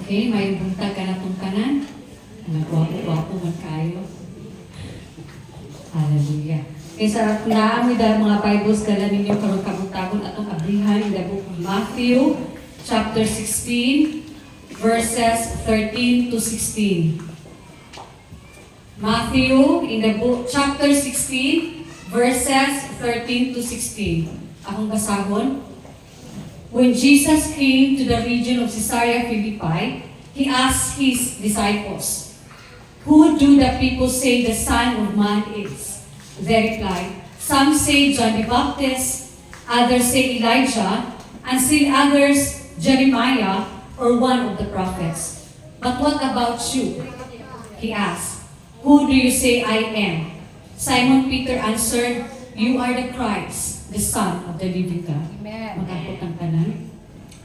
Okay, may buntag ka na itong kanan. Nagwapo-wapo man kayo. Hallelujah. Okay, sa naamoy dahil mga Bibles kala ninyo karong kabutagon atong abrihan in the book of Matthew, chapter 16, verses 13 to 16. Matthew, in the book, chapter 16, verses 13 to 16. Akong basahon. When Jesus came to the region of Caesarea Philippi, He asked His disciples, "Who do the people say the Son of Man is?" They replied, "Some say John the Baptist, others say Elijah, and still others Jeremiah or one of the prophets. But what about you?" He asked, "Who do you say I am?" Simon Peter answered, "You are the Christ, the Son of the living God." Magkapot ang tanan.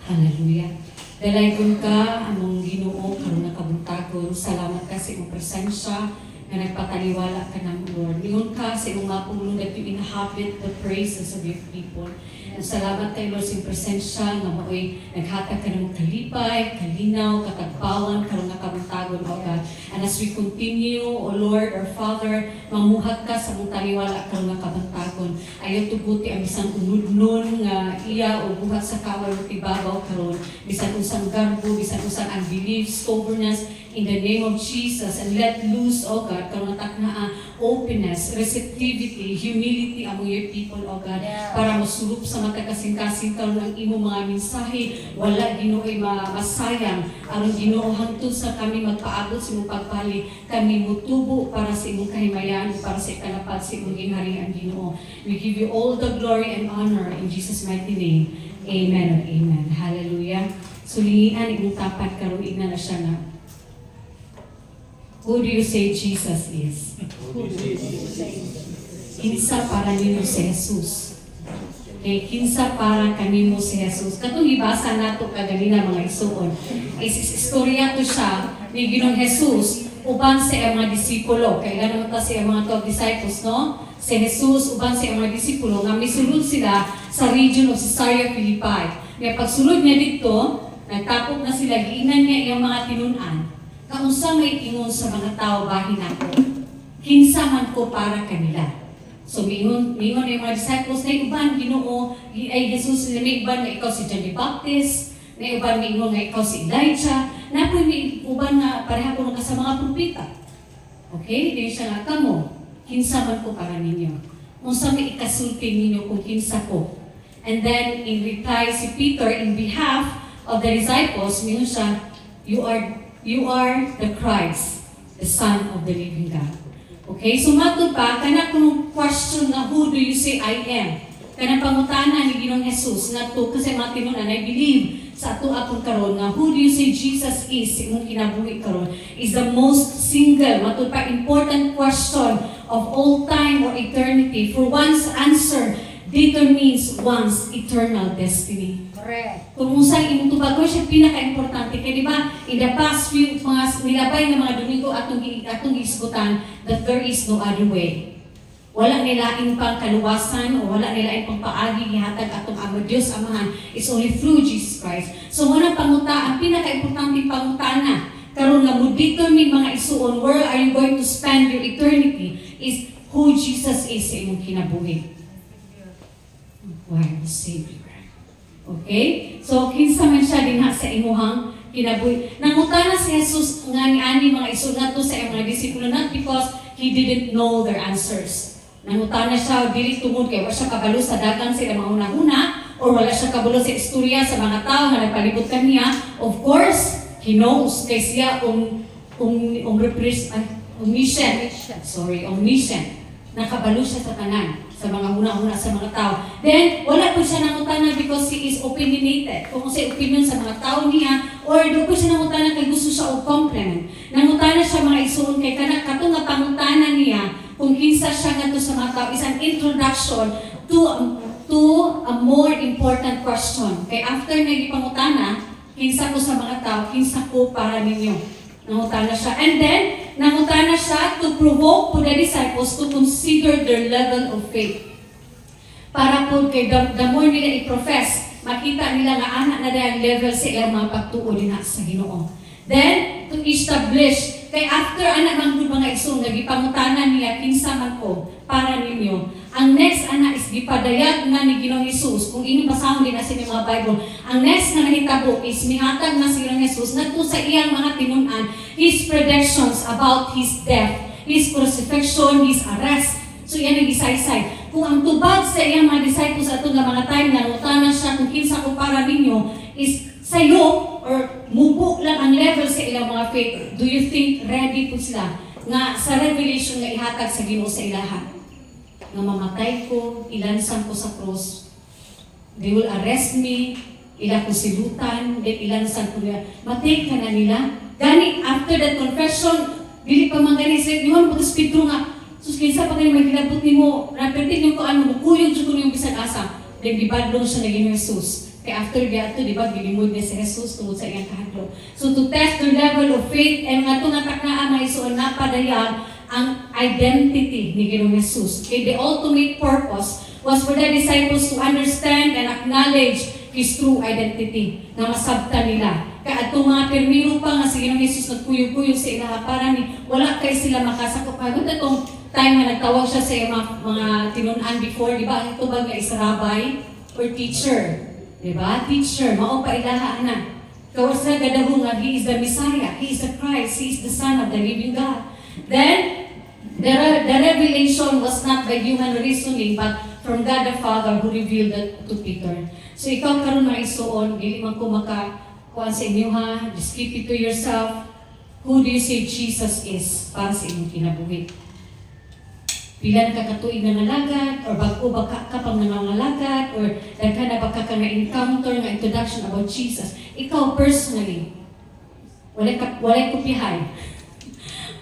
Hallelujah. Dalaygon ka, among Ginoo, karon nga kabuntagon. Salamat ka sa imong presensya na nagpataliwala ka ng Lord. Lingon ka sa imong mga pulong that you inhabit the praises of your people. And salamat kay Lord sa imong presensya nga maoy naghatag ka ng kalipay, kalinaw, katagpawan, karon nga kabuntagon, O God. And as we continue, O Lord, our Father, mamuhat ka sa mong taliwala karon nga kabuntagon. Ayaw tuguti ang isang unudnon nga iya o buhat sa kaway o tibabaw karon. Bisan usang garbo, bisan usang unbelief, stubbornness, in the name of Jesus, and let loose, O God, karon takna openness, receptivity, humility among your people, O God, para masulup sa matagkasing-kasing karon ang imo mga mensahe, wala Ginoo'y masayang, aron Ginoo hangtod sa kami magpaabot sa imong pagpali, kami mutubo para sa imong kahimayan, para sa ikalapat sa imong gingharian, Ginoo. We give you all the glory and honor in Jesus' mighty name. Amen and amen. Hallelujah. Sulingian imong tapat karon igna na siya na. Who do you say Jesus is? Kinsa para nimo si Jesus. Okay, kinsa para kanimo si Jesus. Katong ibasa nato kaganina mga igsoon. Istorya to siya ni Ginoong Jesus uban sa iyang mga disipulo. Kaya ganun ta sa iyang mga 12 disciples, no? Si Jesus uban sa iyang mga disipulo nga misulod sila sa region of Caesarea Philippi. Kaya pagsulod niya dito, nagtapok na sila, giinan niya iyang mga tinun-an. Kaunsa may ingon sa mga tao bahin ako, kinsa man ko para kanila. So mingon yung mga disciples na uban Ginoo ay Jesus, na may uban nga ikaw si John the Baptist, na uban may ingon nga ikaw si Elijah, na po may uban nga pareha ko sa mga propeta. Okay? Dili siya nga kamo, kinsa man ko para ninyo. Unsa may ikasulti ninyo kung kinsa ko. And then in reply si Peter in behalf of the disciples, mingon siya, You are the Christ, the Son of the living God. Okay, so matod pa, kana kung question na who do you say I am? Kana pangutana ni Ginoong Jesus na to, kasi matinunan, I believe sa ato atong karon nga who do you say Jesus is, imong kinabuhi karon, is the most single, matod pa, important question of all time or eternity. For one's answer determines one's eternal destiny. Correct. Kung usang imong tubagon siya pinaka-importante kay di ba in the past few mga nilabay nga mga Domingo atong gisgutan that there is no other way. Wala nilain pang kaluwasan o wala nilain pang paagi gihatag atong Ama Dios Amahan. It's only through Jesus Christ. So muna ang pinaka-importante pangutana karon nga mo determine mga isuon where are you going to spend your eternity is who Jesus is sa imong kinabuhi. Why the Savior? Okay? So, kinsa man siya dinha sa imuhang kinabuhi. Nangutana si Jesus nga ni mga isun nato sa iyang mga disipulo not because he didn't know their answers. Nangutana siya dili tungod kay wala siya kabalo sa daghang sila mga una-una or wala siya kabalo sa istorya sa mga tao nga nagpalibot kaniya. Of course, he knows kay siya omniscient. Nakabalo siya sa tanan, sa mga una-una sa mga tao. Then, wala po siya nangutana because he is opinionated. Kung sa opinion sa mga tao niya, or doon po siya nangutana kay gusto siya o compliment. Nangutana siya mga isuon kay katong nga pangutana niya, kung kinsa siya nga to sa mga tao, is an introduction to a more important question. Kay after na ipangutana, kinsa ko sa mga tao, kinsa ko para ninyo. Nangutana siya. And then, nangutana siya to provoke to the disciples to consider their level of faith. Para po kay the more nila i-profess, makita nila nga anak na dahil level sa ilang mga pagtuo din sa Ginoo. Then, to establish, kay after anak ng mga igsoon, nagipangutanan niya, kinsa man ko, para ninyo. Ang next ana is gipadayag na ni Ginoong Hesus. Kung inyong basahon din na sa mga Bible, ang next na nahitabo is mihatag na si Ginoong Hesus ngadto sa iyang mga tinunan, his predictions about his death, his crucifixion, his arrest. So yan ang gisaysay. Kung ang tubag sa iyang mga disciples ato nga mga time na nangutanan siya kung kinsa ko para ninyo is sayo or mubo lang ang level sa ilang mga faith, do you think ready po sila nga sa revelation nga ihatag sa Ginoo sa ilaha? Nga mamatay ko, ilansan ko sa cross, they will arrest me, ila ko silutan, then ilansan ko nila. Matay ka na nila. Gani, after that confession, dili pa man gani sa inyo, butos Pedro nga, sus, kinsa pa kayo magkilabot ni mo, napertin yung kuan mo, kuyog siya ko yung bisan asa, then gibadlong siya na Ginoong Hesus. Kaya after gato, di ba, gilimod niya si Jesus tungod sa iyang kahadlok. So to test the level of faith, and nga itong nataknaan mga isuon na padayag, ang identity ni Ginoong Hesus. Okay, the ultimate purpose was for the disciples to understand and acknowledge His true identity, na masabta nila. Kaya itong mga permiro pa nga si Ginoong Hesus nagkuyog-kuyog sa ilaha para ni wala kayo sila makasakop. Kaya itong time na nagtawag siya sa mga tinunan before, di ba, ang tubag nga is rabbi or teacher. Diba? Teacher, mao pa ilaha na. Kawas na gadahong nga, He is the Messiah, He is the Christ, He is the Son of the living God. Then, the revelation was not by human reasoning, but from God the Father who revealed it to Peter. So ikaw karon mga isuon, dili man ko makakuan sa inyo ha, just keep it to yourself. Who do you say Jesus is para sa inyong kinabuhi? Pila ka katuig na nalagad, or bago ba ka pang nangangalagad, or daghan na ba ka na-encounter na introduction about Jesus. Ikaw personally, walay kupihay.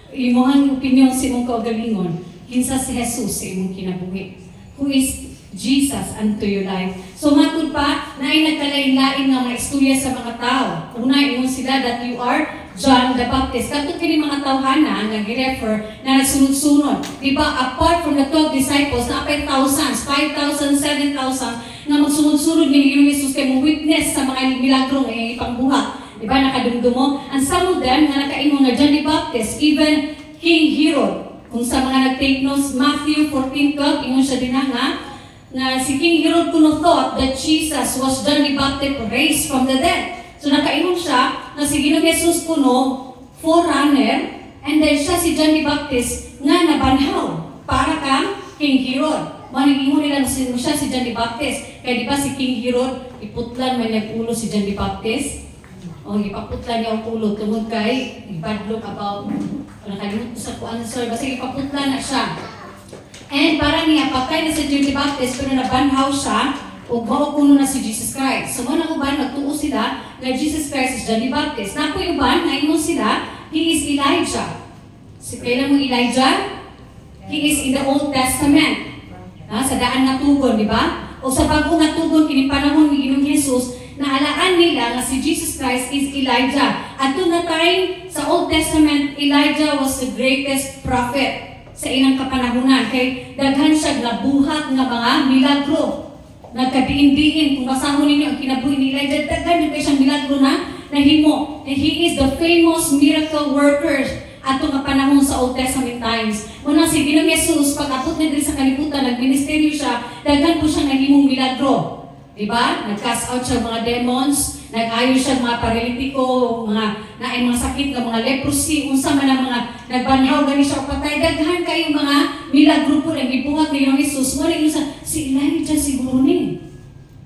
Imuhang opinion sa imong kaugalingon, kinsa si Jesus sa imong kinabuhi. Who is Jesus unto your life? So matud pa, na ay nagkalain-lain nga mga istorya sa mga tao. Una, ingon sila that you are John the Baptist. Kato kini mga tawhana nga gi-refer na nagsunod-sunod. Diba, apart from the 12 disciples, na apay thousands, 5,000, 7,000, nga magsunod-sunod ni Ginoong Hesus kay mo witness sa mga milagro nga ipangbuhat. Diba, nakadumdumo? And some of them nga nakaingon nga John the Baptist, even King Herod. Kung sa mga nag-take notes, Matthew 14:12, ingon siya din nga si King Herod kuno thought that Jesus was John the Baptist raised from the dead. So nakaingon siya na si Ginoong Hesus kuno forerunner, and then siya si John the Baptist nga nabanhaw para kang King Herod. Mangingon nila siya si John the Baptist. Kaya di ba si King Herod, iputlan man nag-ulo si John the Baptist? O ipaputlan niya ang ulo tungod kay ibadlok about, nakalimutan sa kuan sir, basta ipaputlan na siya. And para niya, patay na si John the Baptist, pero nabanhaw siya, o mao kuno na si Jesus Christ. So muna uban, nagtuo sila na Jesus Christ is John the Baptist. Napo uban, naingon sila, He is Elijah. Si kailan mo Elijah? He is in the Old Testament. Sa daan nga tugon, di ba? O sa bagong nga tugon, kinipanahon ni Ginoong Hesus, naalaan nila na si Jesus Christ is Elijah. At doon na time, sa Old Testament, Elijah was the greatest prophet sa inang kapanahunan. Kay daghan siya nabuhat nga mga milagro. Nagkadiin-diin, kung basahon ninyo ang kinabuhi ni Elijah, daghan yung isang milagro na nahimo. And he is the famous miracle worker ato nga panahon sa Old Testament times. Muna si Ginoong Hesus, pag-abot na din sa kalibutan, nagministeryo siya, daghan po siya nahimong milagro. Diba? Nag-cast out siya mga demons, nag-ayo siya mga paralitiko, mga sakit ng mga leprosy, unsa man ang mga nagbanhaw gani siya patay. Daghan kayong mga milagro po na gibuhat ni Ginoong Hesus. Wala yun si Elijah siguro ni.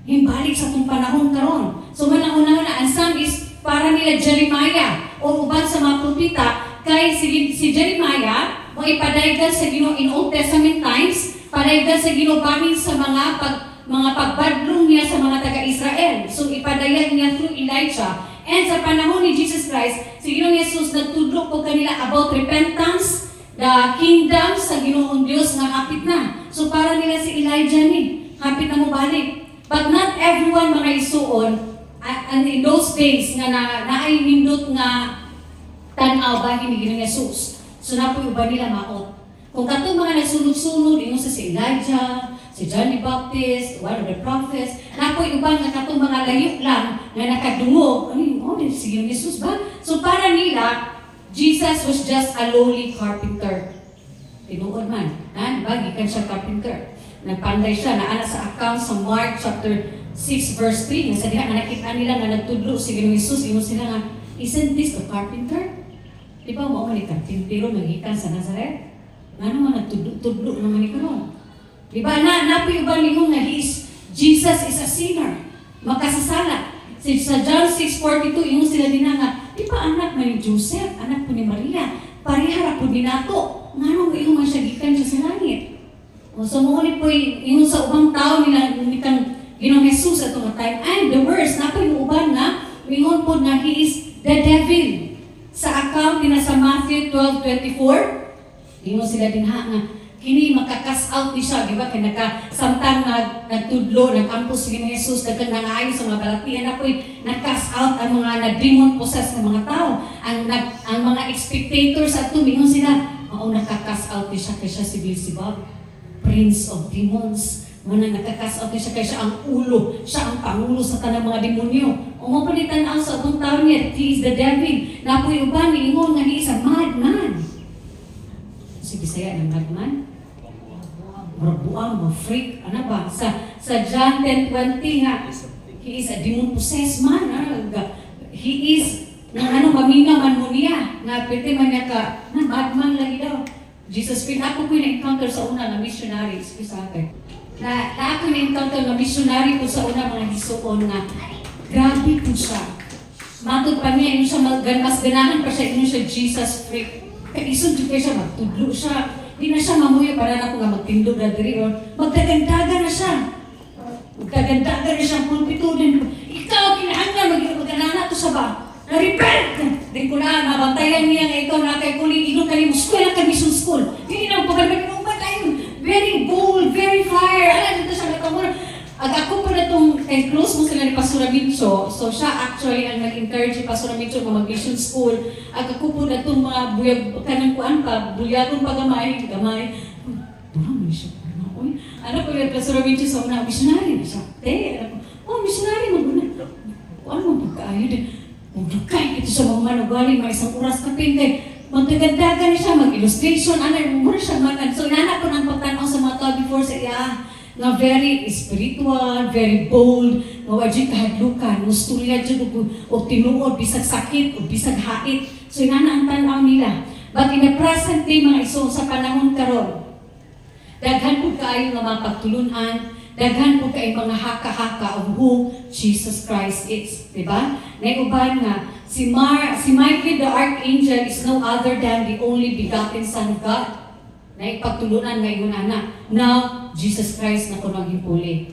Himbalik sa itong panahon karon. So manang-una, and some is para nila Jeremiah o uban sa mga propita, kay si Jeremiah, mo ipadaygan sa Ginoo in Old Testament times, padaygan sa Ginoo bahin sa mga pagbadlong niya sa mga taga-Israel. So ipadayag niya through Elijah. And sa panahon ni Jesus Christ, si Ginoong Hesus nagtudlo po kanila about repentance, the kingdom sa Ginoong Dios nga hapit na. So para nila si Elijah ni, hapit na mo balik. But not everyone mga isuon, and in those days nga naay nindot nga tan-aw bahin ni Ginoong Hesus. So napoy uban nila maot. Kung katong mga nagsunod-sunod, ingon sa si Elijah, si John the Baptist, one of the prophets, napoy uban nga katong mga layo lang nga nakadungog. Sige Jesus ba? So para nila, Jesus was just a lowly carpenter. Tinuod man, gikan siya carpenter. Nagpanday siya, naana sa account sa Mark chapter 6 verse 3, nga sa diha nga nakita nila nga nagtudlo si Jesus, ingon sila nga, isn't this the carpenter? Di ba mo ni carpentero nagikan sa Nazareth? Nga naman nagtudlo naman ni karon. Di ba napoy uban nimo nga Jesus is a sinner, makasasala. Sa John 6:42, ingon sila din nga, di ba anak man ni Joseph, anak po ni Maria, parihara po din nato. Nga nung iyong masyagikan siya sa langit. So muli po yung sa ubang tao nila kang Ginoong Jesus at mga time. And the worst, na po yung uban na, mingon po na he is the devil. Sa account nila sa Matthew 12:24, ingon sila din nga, kini makakas out ni siya, di ba? Kaya samtang nagtudlo, nag-ampos si Ginoong Jesus, dagang nangayon sa mga balatian na po nag-cast out ang mga na-demon possessed ng mga tao. Ang mga spectators at tumingon sila, nakakas out ni siya, kaya siya si Beelzebub, Prince of Demons. Muna nakakas out ni siya, kaya siya ang ulo, siya ang pangulo sa tanang mga demonyo. Umapalitan ang sa abong tao niya, he is the devil. Napoy uban, ingon nga he is a madman. Si Bisaya ng madman? Marabuang, freak, ano ba? Sa John 10:20 nga, he is a demon-possessed man. He is mamina man mo niya, nga pwede man niya ka, madman lagi daw. Jesus, ako po na-encounter sa una na missionary, sa akin. Na ako na-encounter na missionary po sa una mga hisuon nga, grabe po siya. Matod pa niya, siya mas ganahan pa siya, siya Jesus freak. Kaya isod kayo siya, magtudlo siya. Di na siya mamuya para na po nga magtindog na diri or magdagandaga na siya. Magdagandaga na siya, pulpito din. Ikaw, kinahanglan, magdaganahan to sa ba? Na-repent! Di ko na, mabantayan niya nga ikaw na kay Kuli, ilong kayo, school lang kay mission school. Hindi na pagkalagay mo ba tayo? Very bold, very fire. Alam, dito siya nakamura. Ako po na itong, kay close mo sila ni Pastor Mincho. So siya actually ang nag-encourage ni Pastor Mincho na mag-mission school. Ako po na itong mga buyag, kanang kuan pa, buyagon pa gamay. Durang mission. Ano po yung Pastor Mincho sa una, missionary na siya. Missionary mo na. Ano mo pagkaayo din? Dugay ito sa mga manugali, may isang oras ka kay magdagandagan siya, mag-illustration, mura siya manan. So inana ko ng pagtanaw sa mga tao before sa iya, na very spiritual, very bold, na wajid kahadlukan, musturya dyan o tinuod, bisag sakit, o bisag hait. So inana ang tanaw nila. But in the present day, mga iso, sa panahon karon, daghan po kayo nga mga pagtulunan, daghan po kayo mga haka-haka of who Jesus Christ is. Diba? Naiuban nga, si Michael the Archangel is no other than the only begotten Son of God. Naipagtulunan ngayon anak. Now, Jesus Christ na kunong hipuli.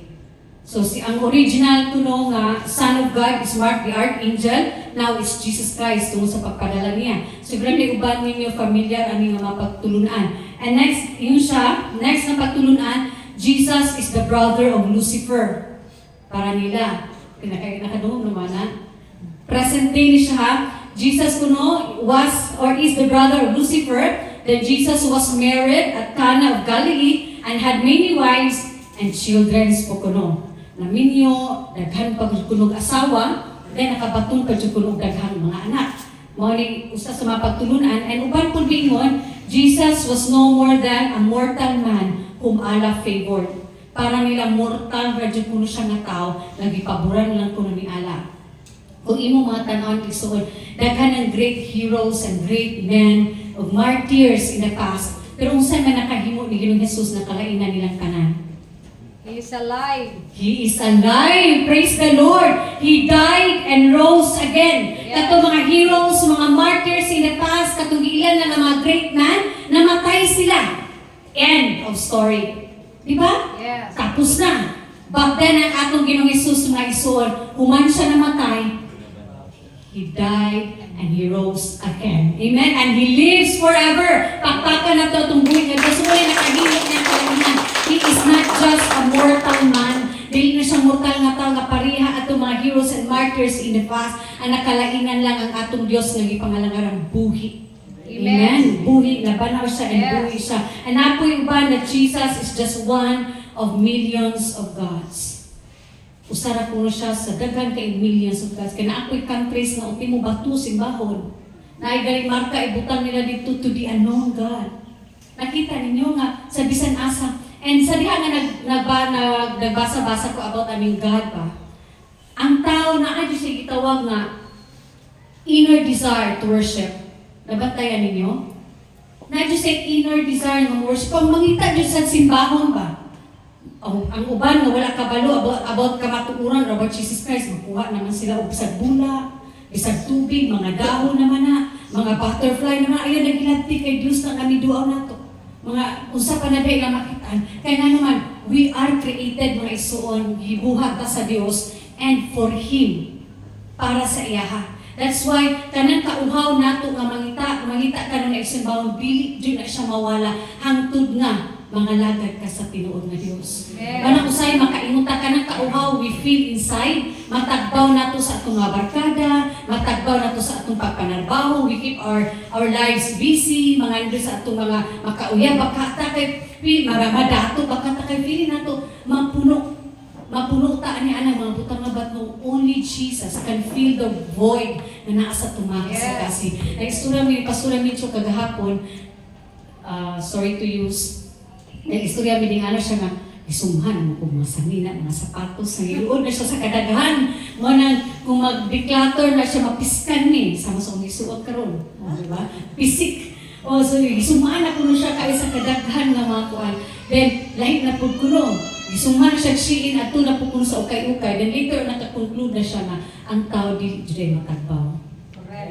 So, ang original tuno nga, Son of God is Mark the Archangel. Now, it's Jesus Christ tungo sa pagpadala niya. So, grabe uban ninyo familiar ang mga pagtulunan. And next, yun siya, next na pagtulunan, Jesus is the brother of Lucifer. Para nila, nakadungog naman na. Present day ni siya, Jesus kuno was or is the brother of Lucifer. Then Jesus was married at Cana of Galilee and had many wives and children po kuno. Naminyo, daghan pa kunog asawa, then nakabatong pa kunog daghan mga anak. Mao ni usa sa mga pagtulunan and uban pud bingon, Jesus was no more than a mortal man whom Allah favored. Para nila mortal, radyo kuno siya nga tao, nagipaboran lang kuno ni Allah. Kung imo mga tanawon igsuon, daghan ng great heroes and great men of martyrs in the past. Pero unsa man nakahimo ni Ginoong Hesus na kalainan nilang tanan? He is alive. He is alive. Praise the Lord. He died and rose again. Yes. Kato mga heroes, mga martyrs in the past, katong ilan na mga great man, namatay sila. End of story. Diba? Yes. Tapos na. But then, ang atong Ginoong Hesus mga isuon, human siya namatay, He died and He rose again. Amen? And He lives forever. Pakpakan na ito itong buhay niya. Gusto mo rin nakahilip niya kalainan. He is not just a mortal man. Dili na siyang mortal nga tao nga pariha atong mga heroes and martyrs in the past. Ang nakalainan lang ang atong Diyos nga gipangalangarang buhi. Amen. Buhi, nabanaw siya and Yes. buhi siya. And apoy uban that Jesus is just one of millions of gods. Usara ko siya sa daghan kay millions of gods. Kaya na ako'y countries na ultimo batu simbahon. Na ay galing marka, ibutang nila dito to the unknown God. Nakita ninyo nga sa bisan asa. And sa diha nga nagbasa-basa ko about aming God pa. Ang tao na ay siya gitawag nga inner desire to worship. Nabatayan ninyo? Na say inner desire ng worship. Pag mangita dyan sa simbahon ba? Ang uban na wala kabalo about kamatuuran about Jesus Christ, makuha naman sila o bisag bula, bisag tubig, mga dahon naman na, mga butterfly naman, ayun nagilati kay Diyos na kami duaw na to. Mga usa pa na day na makitaan. Kaya nga naman, we are created mga isuon, gibuhat ta sa Dios and for Him, para sa iyaha. That's why kanang kauhaw nato nga mangita ka ng example, dili di na siya mawala hangtod nga mga lagad ka sa tinuod nga Dios. Kanang usay makaimuta ka ng kauhaw we feel inside, matagbaw nato sa atong mga barkada, matagbaw nato sa atong pagpanarbaho, we keep our lives busy, mga ando sa atong mga makauya bakata kay mga madato bakata kay feeling nato mapuno ta ani ana mga butang nga batong only Jesus can fill the void na naa sa tumaki sa kasi. Naistura mi pasura Micho kagahapon, sorry to use. Naistura mi ding ana siya nga isumhan mo kung mga sanina, mga sapatos sa iluod na siya sa kadaghan. Mo nang kung mag-declutter na siya mapiskan ni sama sa isuot karon, di ba? Pisik. So isumhan ako na siya kay sa kadaghan nga mga kuan. Then lahi na pud kuno. Isuman siya siin at na po sa ukay-ukay. Then later nakakonclude na siya na ang tao di dyan matagbaw.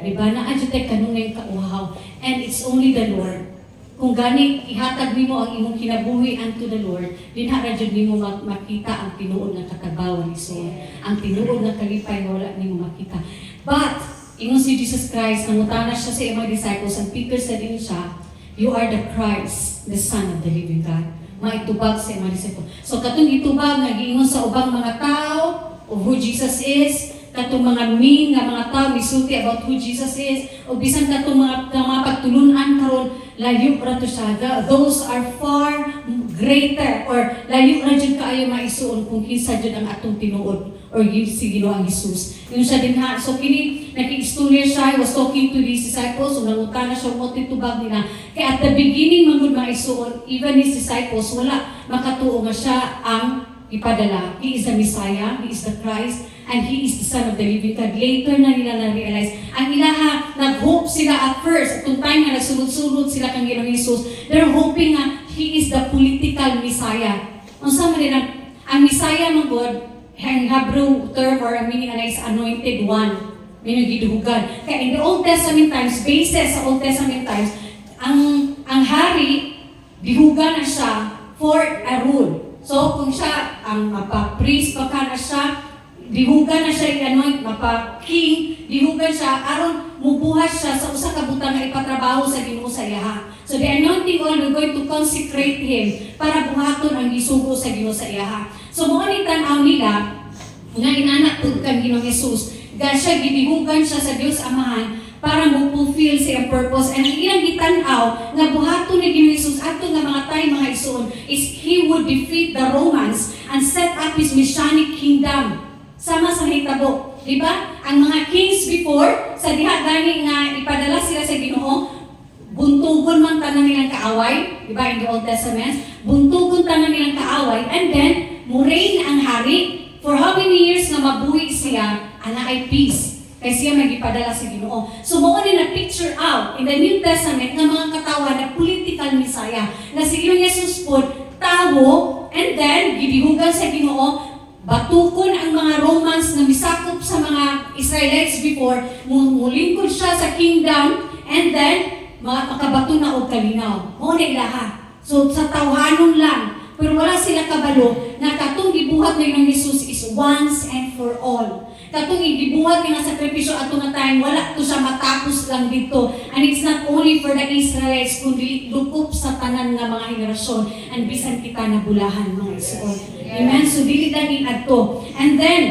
Diba? Na-adjute kanunay kauhaw. And it's only the Lord. Kung gani ihatag nimo ang imong kinabuhi unto the Lord, dinha ra jud nimo makita ang tinuod nga katagbawan ni Sol. Ang tinuod nga kalipay wala nimo makita. But ingon si Jesus Christ, nangutana siya sa mga disciples, and Peter said din siya, "You are the Christ, the Son of the living God." Maitubag sa mga disciples. So katong itubag nga giingon sa ubang mga tao of who Jesus is, katong mga nga mga tao misulti about who Jesus is, o bisan katong mga pagtulunan karon layo ra to siya. Those are far greater or layo ra jud kaayo maisuon kung kinsa jud ang atong tinuod or si Ginoo ang Jesus. Yun siya din ha. So kini naki-istorya siya, was talking to these disciples, so nangutana siya mo titubag nila. Kaya at the beginning mangud maisuon, even his disciples wala makatuo nga siya ang ipadala. He is the Messiah, He is the Christ, and He is the Son of the living God. Later na nila na-realize, ang ilaha, nag-hope sila at first, itong time na nagsunod-sunod sila kang Ginoong Jesus, they're hoping nga He is the political Messiah. Ang sama nila, ang Messiah ng God, ang Hebrew term or ang meaning is anointed one, meaning giduhugan. Kaya in the Old Testament times, basis sa Old Testament times, ang hari, dihugan na siya for a rule. So kung siya, ang mapa-priest pa ka na siya, dihugan na siya i-anoint, mapa-king, dihugan siya, aron mubuhat siya sa usa ka butang na ipatrabaho sa Ginoo sa iyaha. So the anointing oil, we're going to consecrate him para buhaton ang gisugo sa Ginoo sa iyaha. So mo ni tan-aw nila nga inanak pud kang Ginoong Jesus, ga siya gidihugan siya sa Dios Amahan para mo fulfill siya purpose. And ang ilang gitan-aw nga buhaton ni Ginoong Jesus ato nga mga tay mga isuon is He would defeat the Romans and set up His messianic kingdom. Sama sa hitabo, di ba? Ang mga kings before sa diha gani nga ipadala sila sa Ginoo, buntugon man tanan nilang kaaway, di ba, in the Old Testament, buntugon tanan nilang kaaway, and then murain ang hari for how many years na mabuhi siya, ana ay peace. Kaya siya magipadala sa Ginoo. So mo na picture out in the New Testament ng mga katawan na political Messiah na si Ginoong Jesus po tawo, and then gibihugan sa Ginoo, batukon ang mga Romans na misakop sa mga Israelites before, mulingkod siya sa kingdom, and then makabato na og kalinaw. Mo na ilaha. So sa tawhanon lang, pero wala sila kabalo na katong gibuhat ng Jesus is once and for all. Katong gibuhat nga sakripisyo ato nga time, wala to siya matapos lang dito. And it's not only for the Israelites, kundi lukop sa tanan nga mga henerasyon, and bisan kita nabulahan mga isuon. Amen? So dili dani adto. And then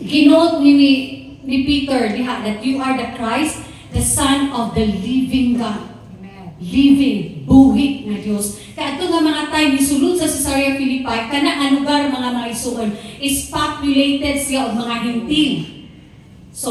ginoot ni Peter diha that you are the Christ, the Son of the living God. Amen. living, buhi nga Dios. Kaya ito nga mga time, nisulod sa Caesarea Philippi, kana nga lugar mga isuon, is populated siya og mga hintil. So,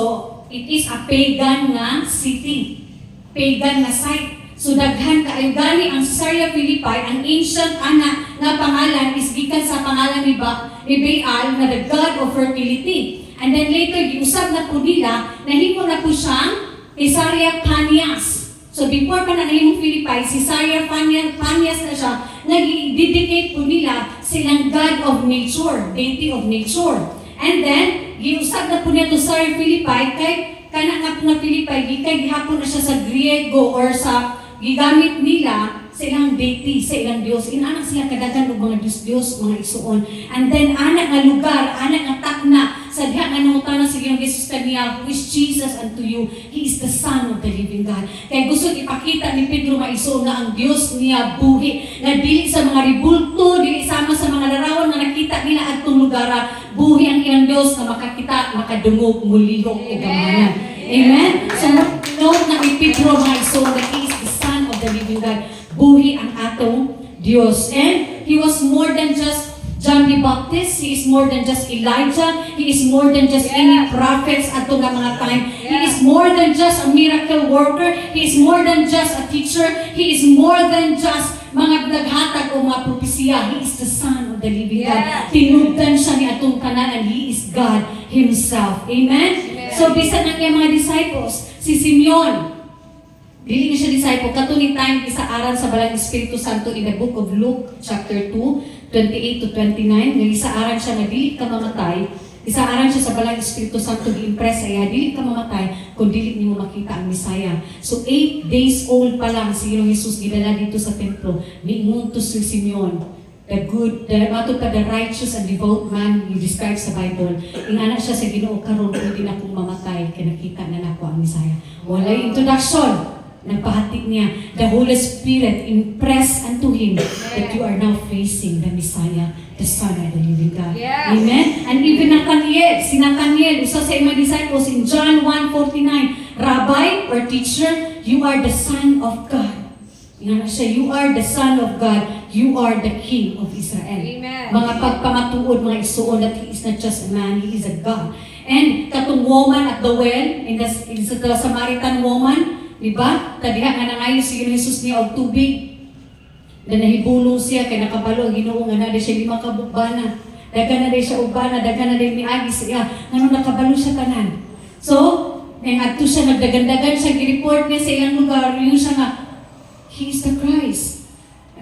it is a pagan nga city, pagan nga site. So, daghan kaayo gani ang Caesarea Philippi, ang ancient nga pangalan is gikan sa pangalan ni Baal na the god of fertility. And then later, giusab na po nila, nahimo na po siyang Caesarea Phanias. So before pa na nahimong Philippi, Caesarea Phanias na siya, nag-dedicate po nila silang God of nature, deity of nature. And then, giusab na po niya to Caesarea Philippi, kay kana nga po nga Philippi, kay gihapon na siya sa Griego or sa gigamit nila sa ilang deity, sa ilang Diyos. Inanak sila kadagan og mga Diyos, mga isuon. And then, anak nga lugar, anak nga takna, sa diha nga nangutana sa Ginoong Jesus kaniya, who is Jesus unto you? He is the Son of the living God. Kaya gusto ipakita ni Pedro maisuon na ang Diyos niya buhi, na dili sa mga ribulto, dili sama sa mga larawan na nakita nila atong lugara, buhi ang ilang Diyos na makakita, makadungog, mulihok, o gamanan. Amen? So, note na ni Pedro maisuon that He is the Son of the living God. Buhi ang atong Diyos. And He was more than just John the Baptist. He is more than just Elijah. He is more than just any prophets at nga mga time. He is more than just a miracle worker. He is more than just a teacher. He is more than just mga naghatag o mga propesya. He is the Son of the living God. Tinugdan siya ni atong kanan and He is God Himself. Amen? So, bisan ang mga disciples, si Simeon, dili ni siya disciple, katong time isa aral sa Balang Espiritu Santo in the book of Luke, chapter 2, 28 to 29, nga isa aral siya na dili ka mamatay, isa aral siya sa Balang Espiritu Santo, gi-impress siya, dili ka mamatay kung dili nimo makita ang Misaya. So 8 days old pa lang si Ginoong Jesus gidala dito sa templo, niingon to si Simeon, matod pa the righteous and devout man you describe sa Bible. Ingana siya sa Ginoo karon kung di na kong mamatay, kaya nakita na nako ang Misaya. Walay introduction. Nagpahatik niya, the Holy Spirit impressed unto him that you are now facing the Messiah, the Son of the living God. Yes. Amen? And even Nathaniel, si Nathaniel, isa sa mga disciples in John 1:49, Rabbi or teacher, you are the Son of God. Nga siya, you are the Son of God, you are the King of Israel. Amen. Mga pagpamatuod, mga isuon that He is not just a man, He is a God. And katong woman at the well, in the Samaritan woman, diba? Tadiha nga nangayon si Jesus niya og tubig. Na nahibulong siya kay nakabalo ang Ginoo nga na siya lima ka bukbana. Dagan na siya og bana, dagan na miagi siya. Ngano nakabalo siya tanan. So, adto siya nagdagandagan siya gi-report niya sa ilang lugar, yung siya nga He is the Christ.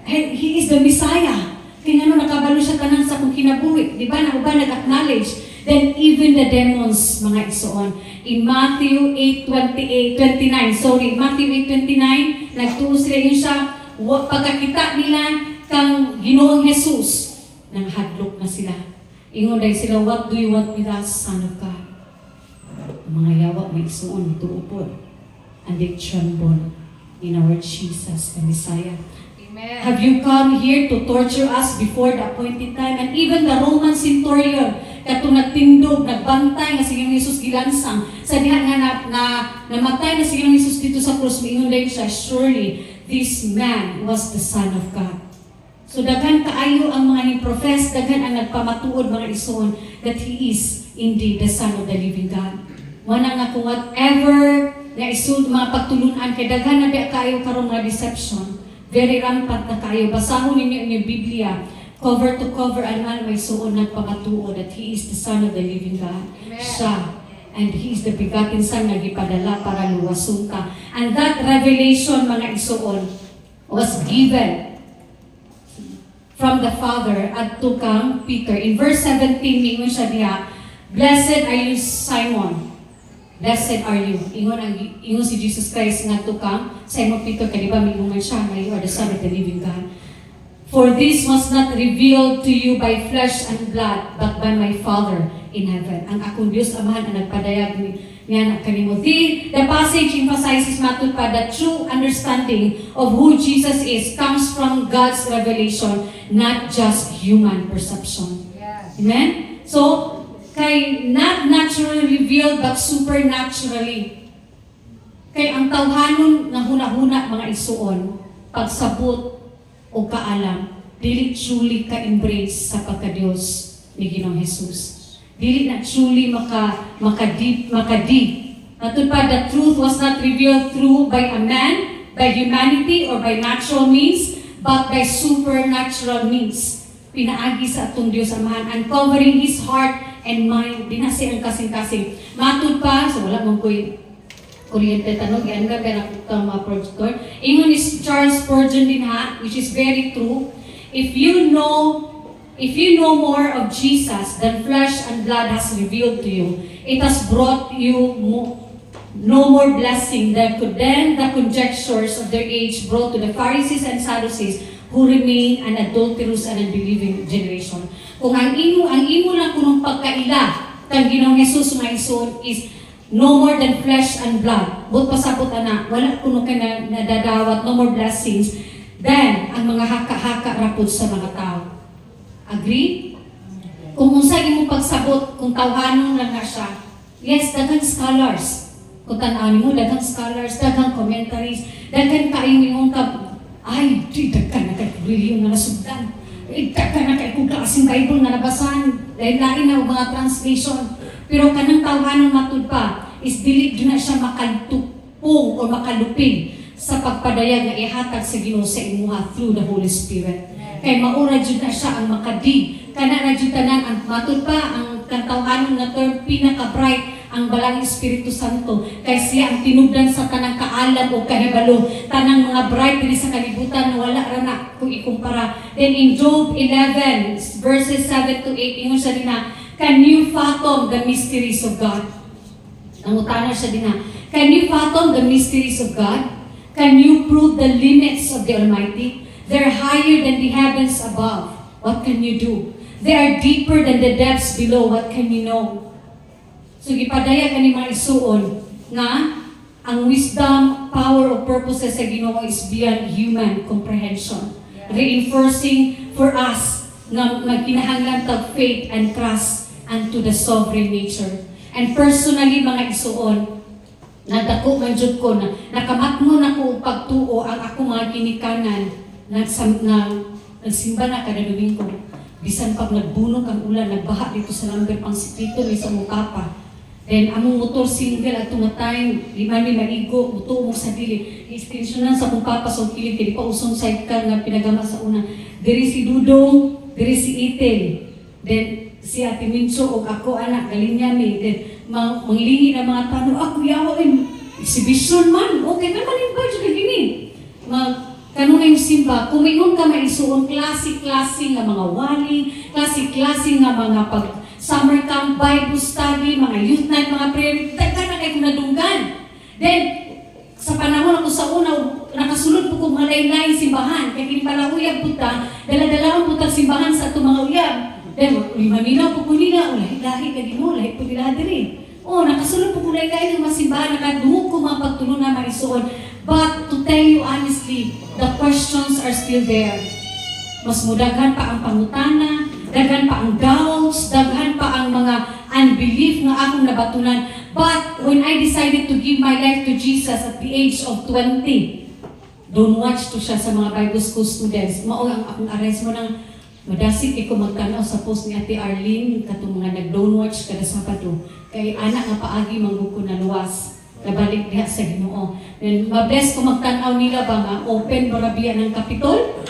He is the Messiah. Kaya ngano nakabalo siya tanan sa kung kinabuhi, di ba? Na uban nag-acknowledge. Then even the demons, mga isuon. In Matthew 8:29, Matthew 8:29, nagtuo sila yun siya, pagkakita nila kang Ginoong Jesus, nang hadlok na sila. Ingon dahil sila, what do you want with us, Son of God? Mga yawa, may isuon, tuupod. And they tremble in our Jesus, the Messiah. Amen. Have you come here to torture us before the appointed time? And even the Roman centurion, katong nagtindog, nagbantay nga si Ginoong Jesus gilansang, sa diha nga namatay na si Ginoong Jesus dito sa krus, miingon din siya, surely this man was the Son of God. So daghan kaayo ang mga ni-profess, daghan ang nagpamatuod mga isuon that He is indeed the Son of the living God. Wala nga kung whatever na isud mga pagtulunan, kay daghan na biya kayo karong mga deception, very rampant na kayo. Basahon ninyo inyong Biblia, cover to cover, ano may suon nagpamatuo that He is the Son of the living God. Amen. Siya. And He is the begotten Son na gipadala para luwason ka. And that revelation, mga isuon, was given from the Father at kang Peter. In verse 17, mingon siya diha, blessed are you, Simon. Blessed are you. Ingon si Jesus Christ nga kang Simon Peter, kadiba mingon siya na you are the Son of the living God. For this was not revealed to you by flesh and blood, but by my Father in heaven. Ang akong Diyos Amahan ang nagpadayag niya kanimo. The passage emphasizes matud pa the true understanding of who Jesus is comes from God's revelation, not just human perception. Yes. Amen? So, kay not naturally revealed but supernaturally. Kay ang tawhanon nga ang huna-huna mga isuon, pagsabot o kaalam, dili truly ka-embrace sa pagka-Dios ni Ginoong Jesus. Dili na truly maka-deep. Natud pa, the truth was not revealed through by a man, by humanity, or by natural means, but by supernatural means. Pinaagi sa atong Diyos Amahan, uncovering His heart and mind. Dinasi ang kasing-kasing. Matud pa, so wala mong kuryente tanong, yan ka pero mga projector. Ingon is Charles Spurgeon din ha, which is very true. If you know more of Jesus than flesh and blood has revealed to you, it has brought you no more blessing than the conjectures of their age brought to the Pharisees and Sadducees who remain an adulterous and unbelieving generation. Kung ang imo lang kunong pagkaila kang Ginoong Jesus nga ison is no more than flesh and blood, but pasabot ana, wala kuno ka na nadadawat, no more blessings, then ang mga haka-haka rapod sa mga tao. Agree? Kung unsa imo pagsabot, kung tawhanon lang na siya, yes, daghang scholars. Kung tan-awin mo, daghang scholars, daghang commentaries, daghang kaayong ay, di daghan na kay reliyon nga nasugdan. Daghan na kay kung klaseng Bible nga nabasahan, dahil lain na mga translation. Pero kanang tawhanon matud pa, is dili na siya makaltupong o makaluping sa pagpadayag nga ihatag sa Ginoo sa imuha through the Holy Spirit. Kay maura jud na siya ang makadi. Kana na jud tanan ang matud pa ang kantawhanon nga term pinaka-bright ang balang Espiritu Santo. Kay siya ang tinubdan sa tanang kaalam o kahibalo, tanang mga bright din sa kalibutan wala ra na kung ikumpara. Then in Job 11 verses 7 to 8 ingon siya din na, can you fathom the mysteries of God? Nangutana siya din na, can you fathom the mysteries of God? Can you prove the limits of the Almighty? They're higher than the heavens above. What can you do? They are deeper than the depths below. What can you know? So, gipadaya ka ni mga isuon nga ang wisdom, power, or purposes sa Ginoo is beyond human comprehension. Reinforcing for us na magkinahanglan tag faith and trust unto the sovereign nature. And personally, mga isuon, nadako man jud ko na nakamatno na ko pagtuo ang ako mga kinikanan nagsimba na kada Domingo. Bisan pag nagbunog ang ulan, nagbaha dito sa number pang sikrito ni sa mukapa. Then among motor single at tumatay, lima ni maigo, muto mo sa dili. Extensionan sa kung papasok kilig, kaya pa usong sidecar nga pinagama sa una. Diri si Dudong, diri si Itel. Then si Ate Mincho o ako anak, galing niya ni. Then manglingi na mga tanong, ako yawa exhibition man, okay naman yung budget na gini. Kanong na yung simba, kung mayroon ka maisuon, klase-klase nga mga wali, klase-klase nga mga summer camp, Bible study, mga youth night, mga prayer, tagka na kayo nadunggan. Then, sa panahon ako sa una, nakasulod po kong mga lain-lain simbahan, kaya kinipalahuyag po ta, dala-dalawang po ta simbahan sa itong mga uyab. Then, Manila po po nila, lahi-lahi ka din mo, lahi po nila din. Nakasulod po kong lain-lain ng mga simbahan, nakaduhog ko mga pagtulong na maisuon. But, to tell you honestly, the questions are still there. Mas mudaghan pa ang pangutana, daghan pa ang doubts, daghan pa ang mga unbelief na akong nabatunan. But when I decided to give my life to Jesus at the age of 20, don't watch to siya sa mga Bible school students. Mao ang akong arrest mo ng madasig ko magtanaw sa post ni Ate Arlene, katong mga nag-don't watch kada Sabado. Kay anak nga paagi mangguko na luwas. Nabalik diha sa Ginoo. Then mabless ko magtanaw nila ba nga open barabiya ng Kapitol?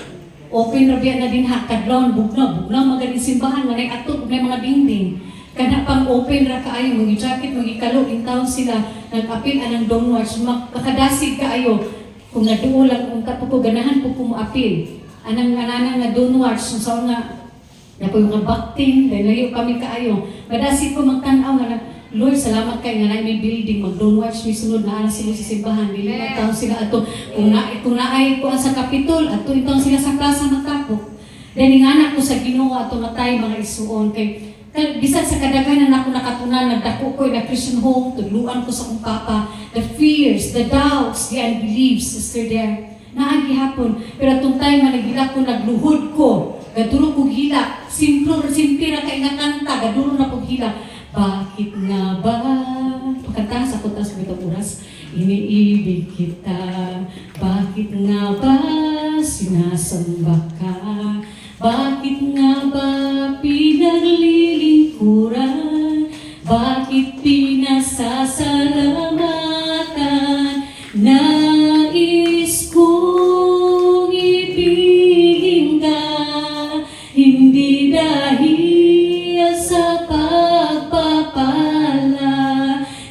Open rabiya na din ha, kadlawon, bugnaw magaling simbahan, manay atot, may mga dingding. Kana pang open ra kaayo, mag-jacket, mag-ikalo, intaon sila, nag-apil anang don't watch, makakadasig kaayo. Kung naduo lang, kung kapo ganahan po apil. Anang nga don't watch, so nga, na po yung mga bakting, dahil layo kami kaayo. Madasig ko magtanaw nga Lord, salamat kay nga na may building, mag-don't watch mi sunod na sila sa simbahan. Dili taon sila ato. Kung naay ko sa Kapitol, ato itong sila sa plaza magkapok. Then anak ko sa Ginoo ato matay mga isuon kay bisag sa kadaghanan ako nakatunan, nagdako ko na Christian home, tudluan ko sa akong papa. The fears, the doubts, the unbeliefs is still there. Naagi hapon. Pero atong time nagila ko, nagluhod ko. Gaduro ko hila. Simple ra kay nga kanta, gaduro na ko hila. Bakit nga ba? Pagkantahan sa kutas ko itong oras. iniibig kita. Bakit nga ba sinasamba ka? Bakit nga ba pinaglilingkuran? Bakit pinasasalamatan? Nais kong ibigin ka, hindi dahil sa pagpapala.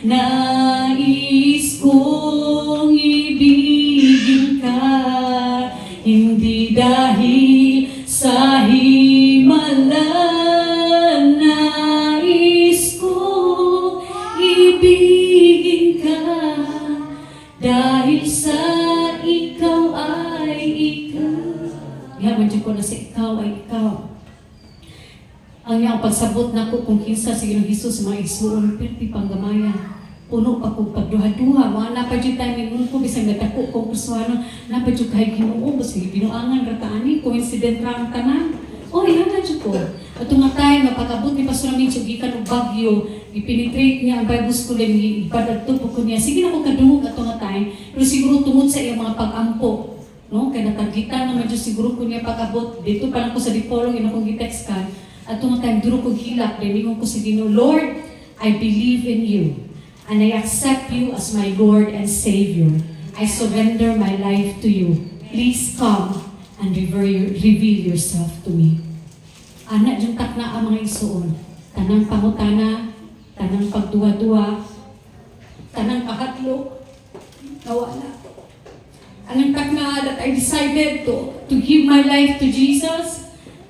Nais kong ibigin ka, hindi dahil sa himala. Nais kong ibigin ka, dahil sa ikaw ay ikaw. Yaman dyan ko na sa ikaw ay ikaw. Ang iyang pagsabot na ko kung kinsa sa Ginoong Hesus mga igsuon, perti panggamaya. Puno pa ko pagduha-duha. Mga napadyo tayo ng ko, bisang nagdako kong kuswano, napadyo kahit Ginoo, basig binuangan, rataani, coincident ra ang tanan. O, iyan dyan ko. At nga tayo, mapakabot ni Pastor namin, gikan o bagyo, ipinitrate niya ang Bible School, ipadagto po ko niya. Sige na ko kadungog at nga tayo, pero siguro tungod sa iyang mga pag-ampo. No? Kaya natagitan naman dyan siguro ko niya pag-abot. Dito pa lang ko sa Dipolong, yun akong gitext ka. At nga tayo, duro ko hilak, diningon ko sa Ginoo, Lord, I believe in you, and I accept you as my Lord and Savior. I surrender my life to you. Please come and reveal yourself to me. Anak yung takna ang mga isuon. Tanang pangutana, tanang pagduwa-duwa, tanang kahatlo, nawala. Anong takna that I decided to give my life to Jesus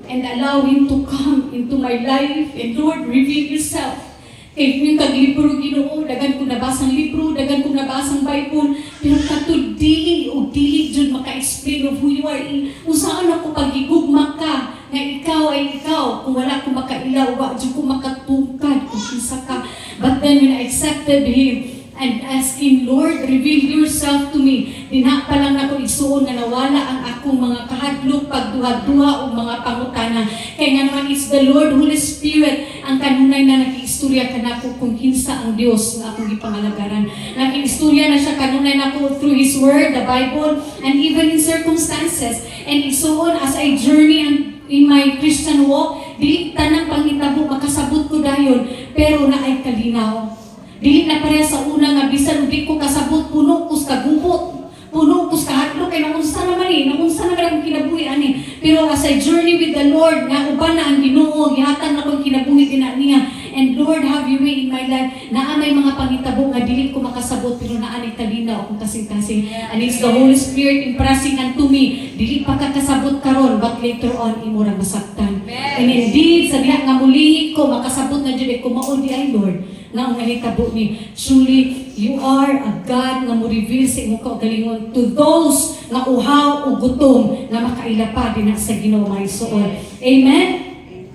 and allow Him to come into my life. And Lord, reveal yourself. Kaya yung kaglibro Ginoo, dagan ko nabasang libro, dagan ko nabasang Bible, pero katod dili o dili dyan maka-explain of who you are. Kung saan ako paghigugma ka, nga ikaw ay ikaw, kung wala ko makailaw, wa dyan ko makatungkad kung kinsa ka. But then when I accepted Him, and asking, Lord, reveal yourself to me. Dinha pa lang ako isuon na nawala ang akong mga kahadlok, pagduha-duha o mga pangutana. Kaya nga naman is the Lord, Holy Spirit, ang kanunay na nag-iistorya ka na ako kung kinsa ang Diyos na akong ipangalagaran. Nag-iistorya na siya kanunay na ako through His Word, the Bible, and even in circumstances. And isuon as I journey in my Christian walk, dili tanang panghitabo makasabot ko dayon, pero na ay kalinaw. Dili na pareha sa una nga bisan di ko kasabot, puno kus kagubot, puno kus kahadlok kay naunsa naman ang kinabuhi ani. Pero as I journey with the Lord, na uban na ang Ginoo, gihatan na kong kinabuhi din niya. And Lord, have your way in my life. Naa may mga pangitabo nga dili ko makasabot, pero naa ni kalinaw akong kasing-kasing. And it's the Holy Spirit impressing unto me. Dili pa kakasabot karon, but later on imo ra masaktan. And indeed, sa diha nga mulihi ko makasabot na jud ko mao di ay Lord. Na ang nahitabo ni, truly, you are a God na mo reveal sa imong kaugalingon to those na uhaw o gutom na makailapa din sa Ginoo mga isuon. Amen?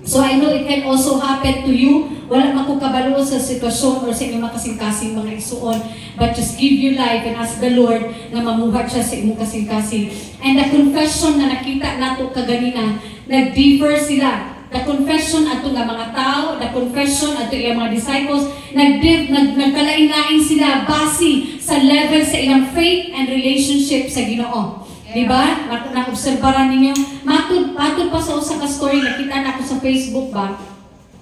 So I know it can also happen to you. Wala makukabalo sa sitwasyon or sa inyong makasing-kasing mga isuon. But just give your life and ask the Lord na mamuhat siya sa imong kasing-kasing. And the confession na nakita nato kaganina, nag-differ sila. The confession ato nga mga tao, the confession ato iyang mga disciples, nagkalain-lain sila base sa level sa ilang faith and relationship sa Ginoo. Diba? Na-obserbaran ninyo. Matod pa sa usa ka story, nakita na ako sa Facebook ba,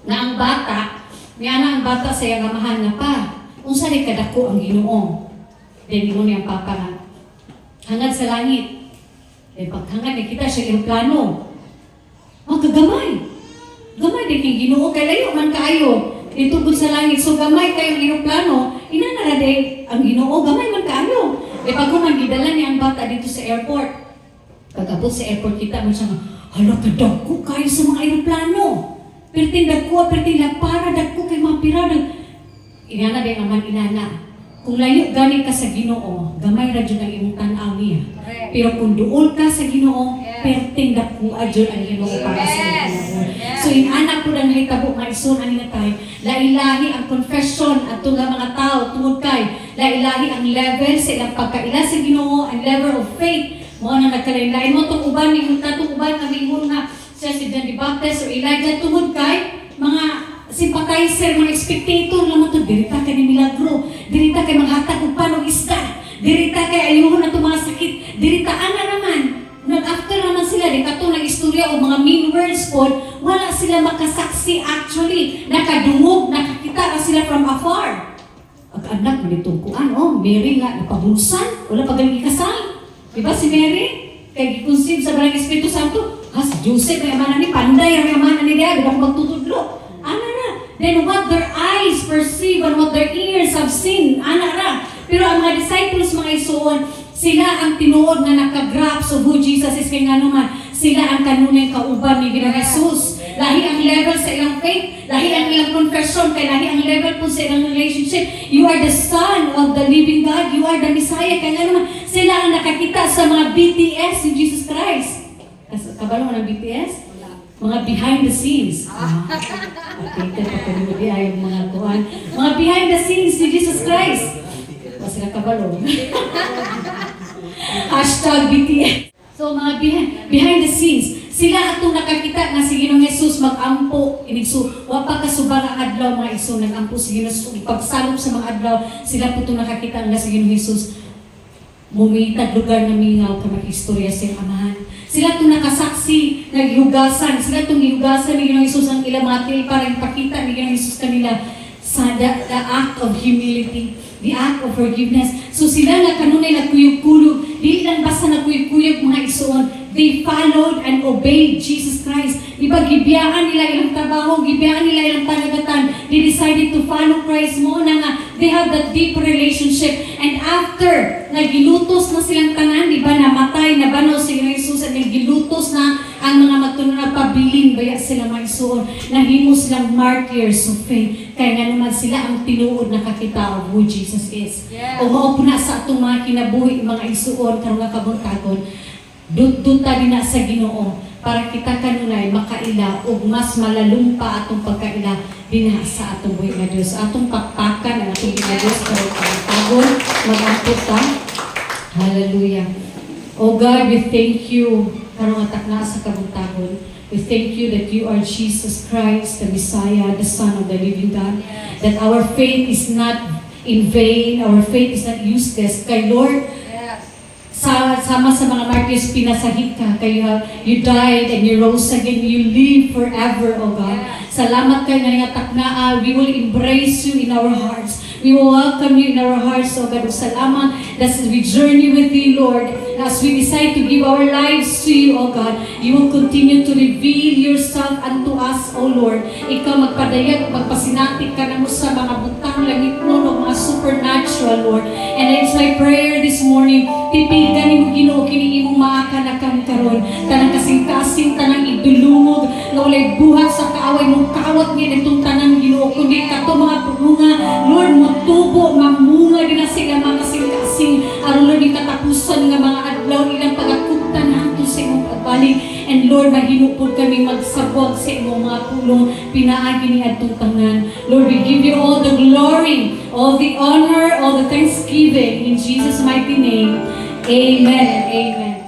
na ang bata, ang bata sa iyang amahan na pa, unsa ni kadako ang Ginoo. Then mo niyang papa na, hangad sa langit. Then paghangad, nakita siya yung plano. Magkagamay. Gamay din kang Ginoo, kay layo man kaayo. Itugod sa langit, so gamay kayong eroplano, inanarade ang Ginoo, gamay man kaayo. Pag kuman, gidala niya ang bata dito sa airport. Pag-abot sa airport, kita mo siya, hala, kadagko kayo sa mga eroplano. Perting dagko, perting para dagko kay mga pirada. Inana din naman inana. Kung layo galing ka sa Ginoo, gamay ra jud ang imong tan-aw niya. Pero kung duol ka sa Ginoo, perting dako adjud ang Ginoo para sa Ginoo. So in anak ko lang hitabo nga ison ani nga tay, lailahi ang confession adto nga mga tao tungod kay lailahi ang level sa ilang pagkaila sa Ginoo, ang level of faith mo na nagkalain-lain mo tong uban ni katong uban nga mingon nga siya si John the Baptist o Elijah tungod kay mga sympathizer, mga spectator naman to, dirita kay ni milagro, dirita kay maghatag og panog isda, dirita kay ayuhon na mga sakit, dirita ana naman. Nag-after naman sila, di katong nag-istorya o mga mean words po, wala sila makasaksi actually. Nakadungog, nakakita na sila from afar. Ang-anak, manitong kuan, Mary nga, napabulsan, wala pa galing ikasal. Diba si Mary? Kaya gikonsib sa Barang Espiritu Santo, si Joseph, may amanan ni Panday, ang amanan ni Dea, di ba magtutudlo? Ana na. Then what their eyes perceive and what their ears have seen, ana na. Pero ang mga disciples, mga isuon, sila ang tinuod na nakagrasp of who Jesus is, kaya nga naman, sila ang kanunay kauban ni Ginoong Jesus. Lahi ang level sa ilang faith, lahi ang ilang confession, kaya lahi ang level po sa ilang relationship. You are the Son of the living God, you are the Messiah, kaya nga naman, sila ang nakakita sa mga BTS ni Jesus Christ. Kabalo mo ng BTS? Mga behind the scenes. Okay, kapag ay mga tuwan. Mga behind the scenes ni Jesus Christ. Sila kabalo. Hashtag BTS. So mga behind the scenes, sila atong nakakita na si Ginoong Jesus mag-ampo, wapa kasubang ang adlaw mga iso, nag-ampo si Ginoong Jesus, pagsalop sa mga adlaw, sila po itong nakakita na si Ginoong Jesus mumitag lugar na mingaw ka mag-istorya sa amahan. Sila itong nakasaksi, naghihugasan, sila itong hihugasan ni Ginoong Jesus ang ilang mga til para ipakita ni Ginoong Jesus kanila sa the act of humility, the act of forgiveness. So sila nga kanunay nagkuyog-kuyog, di lang basta nagkuyog-kuyog mga isuon, they followed and obeyed Jesus Christ. Diba, gibiyaan nila ilang trabaho, gibiyaan nila ilang panagatan, they decided to follow Christ mo na nga, they have that deep relationship. And after, nagilutos na silang tanan, diba, namatay, nabano si Jesus, at nagilutos na ang mga magtunong na pabiling, baya sila mga isuon, nahimo silang martyrs of faith. Kaya nga naman sila ang tinuod na kakita of who Jesus is. Yeah. O mao po na sa atong mga kinabuhi, mga isuon, karong nga kabuntagon, duta din na sa Ginoo para kita kanunay makaila o mas malalum pa atong pagkaila din sa atong buhi nga Dios. Atong pakpakan ang atong ginagos karong kabuntagon, mag-ampot ta. Hallelujah. Oh God, we thank you karong atak na sa kabuntagon. We thank you that you are Jesus Christ, the Messiah, the Son of the living God. Yes. That our faith is not in vain, our faith is not useless. Kay Lord, Yes. sama sa mga martyrs, pinasahit ka. Kaya you died and you rose again. You live forever, O God. Yes. Salamat kayo na nga taknaa. We will embrace you in our hearts. We will welcome you in our hearts, O God. Salamat as we journey with you, Lord. As we decide to give our lives to you, O God, you will continue to reveal yourself unto us, O Lord. Ikaw magpadayag, magpasinati ka na mo sa mga butang langit mo, no, mga supernatural, Lord. And it's my prayer this morning, tipigan mo Ginoo kini imong maaka na kang karon. Tanang kasing-kasing, tanang idulungog, na walay buhat sa kaaway mo, kawat niya itong tanang Ginoo. Kundi kato mga bunga, Lord, mutubo, mamunga din na sila mga kasing-kasing, aron Lord, yung katapusan nga mga adlaw ilang pagakuptan hanto sa imong pagbalik. And Lord, mahinupod kami magsabwag sa imong mga pulong pinaagi ni adtong tanan. Lord, we give you all the glory, all the honor, all the thanksgiving in Jesus' mighty name. Amen and amen.